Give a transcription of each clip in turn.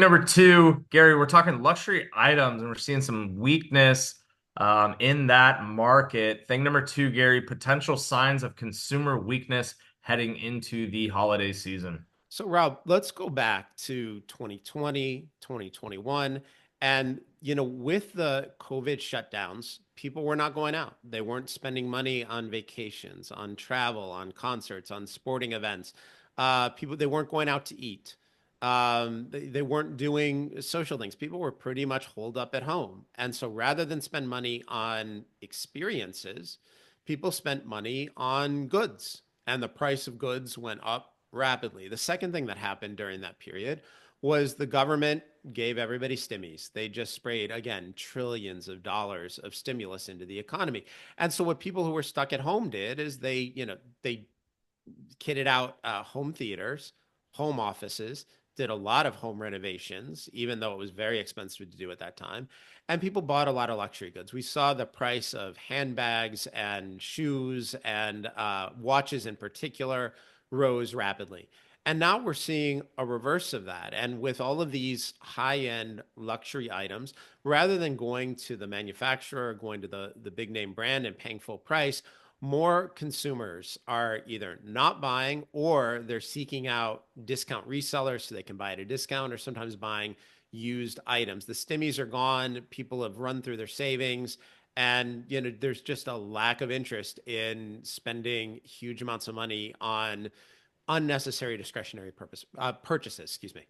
Number two, Gary, we're talking luxury items and we're seeing some weakness in that market. Thing number two, Gary, potential signs of consumer weakness heading into the holiday season. So, Rob, let's go back to 2020, 2021. And, with the COVID shutdowns, people were not going out. They weren't spending money on vacations, on travel, on concerts, on sporting events. They weren't going out to eat. They weren't doing social things. People were pretty much holed up at home. And so rather than spend money on experiences, people spent money on goods, and the price of goods went up rapidly. The second thing that happened during that period was the government gave everybody stimmies. They just sprayed, again, trillions of dollars of stimulus into the economy. And so what people who were stuck at home did is they kitted out home theaters, home offices, did a lot of home renovations, even though it was very expensive to do at that time. And people bought a lot of luxury goods. We saw the price of handbags and shoes and watches in particular rose rapidly. And now we're seeing a reverse of that. And with all of these high end luxury items, rather than going to the manufacturer, going to the big name brand and paying full price, more consumers are either not buying or they're seeking out discount resellers so they can buy at a discount, or sometimes buying used items. The stimmies are gone. People have run through their savings. And there's just a lack of interest in spending huge amounts of money on unnecessary discretionary purchases. Excuse me.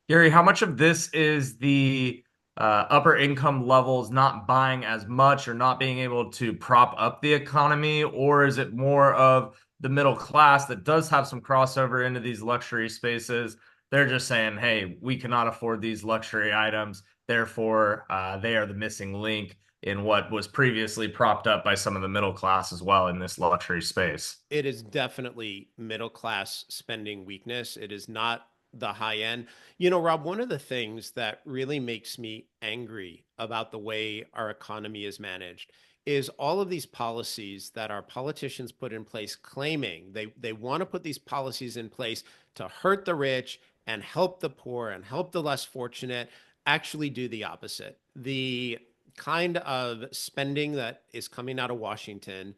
Gary, how much of this is the upper income levels not buying as much or not being able to prop up the economy, or is it more of the middle class that does have some crossover into these luxury spaces? They're just saying, hey, we cannot afford these luxury items. Therefore, they are the missing link in what was previously propped up by some of the middle class as well in this luxury space. It is definitely middle class spending weakness. It is not the high end. Rob, one of the things that really makes me angry about the way our economy is managed is all of these policies that our politicians put in place, claiming they want to put these policies in place to hurt the rich and help the poor and help the less fortunate, actually do the opposite. The kind of spending that is coming out of Washington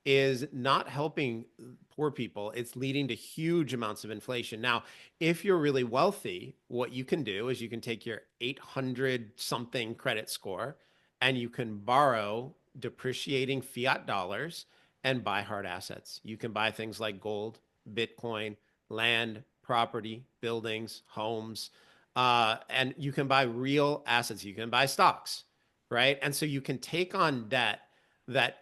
is not helping poor people. It's leading to huge amounts of inflation. Now, if you're really wealthy, what you can do is you can take your 800 something credit score and you can borrow depreciating fiat dollars and buy hard assets. You can buy things like gold, Bitcoin, land, property, buildings, homes, and you can buy real assets. You can buy stocks, right? And so you can take on debt that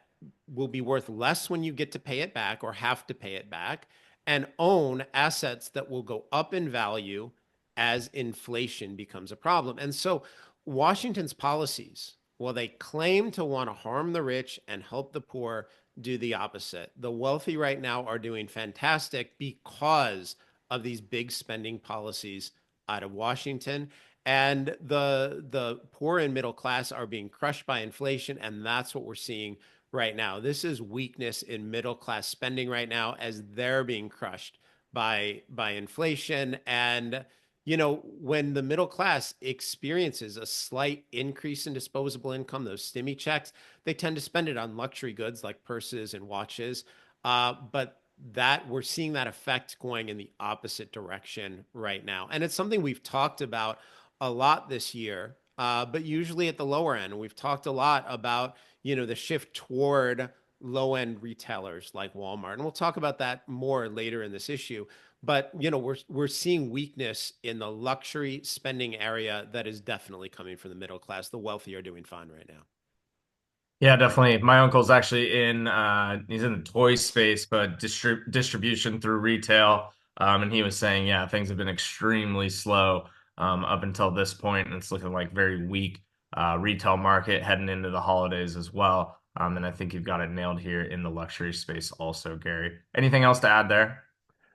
will be worth less when you get to pay it back or have to pay it back, and own assets that will go up in value as inflation becomes a problem. And so Washington's policies, well, they claim to want to harm the rich and help the poor, do the opposite. The wealthy right now are doing fantastic because of these big spending policies out of Washington. And the poor and middle class are being crushed by inflation, and that's what we're seeing right now. This is weakness in middle class spending right now as they're being crushed by inflation. And when the middle class experiences a slight increase in disposable income, those stimmy checks, they tend to spend it on luxury goods like purses and watches. But that we're seeing that effect going in the opposite direction right now. And it's something we've talked about a lot this year, but usually at the lower end. We've talked a lot about the shift toward low end retailers like Walmart, and we'll talk about that more later in this issue. But we're seeing weakness in the luxury spending area that is definitely coming from the middle class. The wealthy are doing fine right now. Yeah, definitely. My uncle's actually he's in the toy space, but distribution through retail. And he was saying, yeah, things have been extremely slow up until this point, and it's looking like very weak retail market heading into the holidays as well. And I think you've got it nailed here in the luxury space also, Gary. Anything else to add there?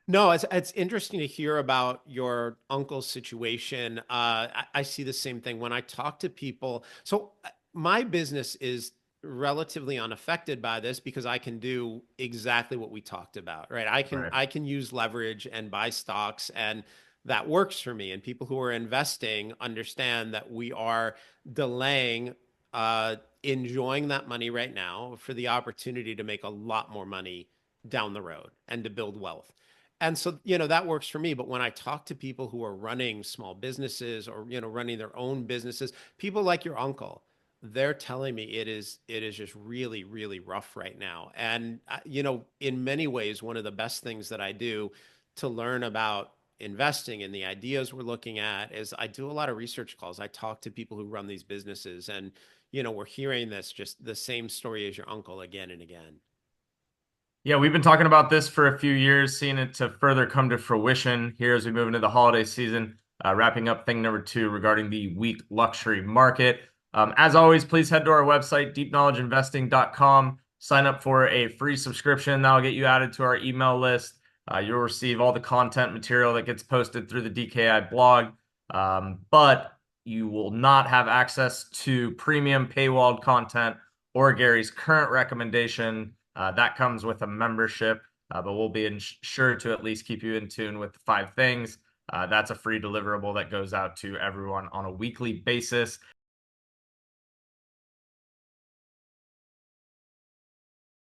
No, it's interesting to hear about your uncle's situation. I see the same thing when I talk to people. So my business is relatively unaffected by this because I can do exactly what we talked about, right? I can Right. I can use leverage and buy stocks, and that works for me. And people who are investing understand that we are delaying enjoying that money right now for the opportunity to make a lot more money down the road and to build wealth. And so, that works for me. But when I talk to people who are running small businesses or, running their own businesses, people like your uncle, they're telling me it is just really, really rough right now. And, in many ways, one of the best things that I do to learn about investing and the ideas we're looking at is I do a lot of research calls. I talk to people who run these businesses, and, we're hearing this, just the same story as your uncle again and again. Yeah, we've been talking about this for a few years, seeing it to further come to fruition here as we move into the holiday season. Wrapping up thing number 2 regarding the weak luxury market. As always, please head to our website, deepknowledgeinvesting.com. Sign up for a free subscription. That'll get you added to our email list. You'll receive all the content material that gets posted through the DKI blog. But you will not have access to premium paywalled content or Gary's current recommendation. That comes with a membership, but we'll be sure to at least keep you in tune with the 5 things. That's a free deliverable that goes out to everyone on a weekly basis.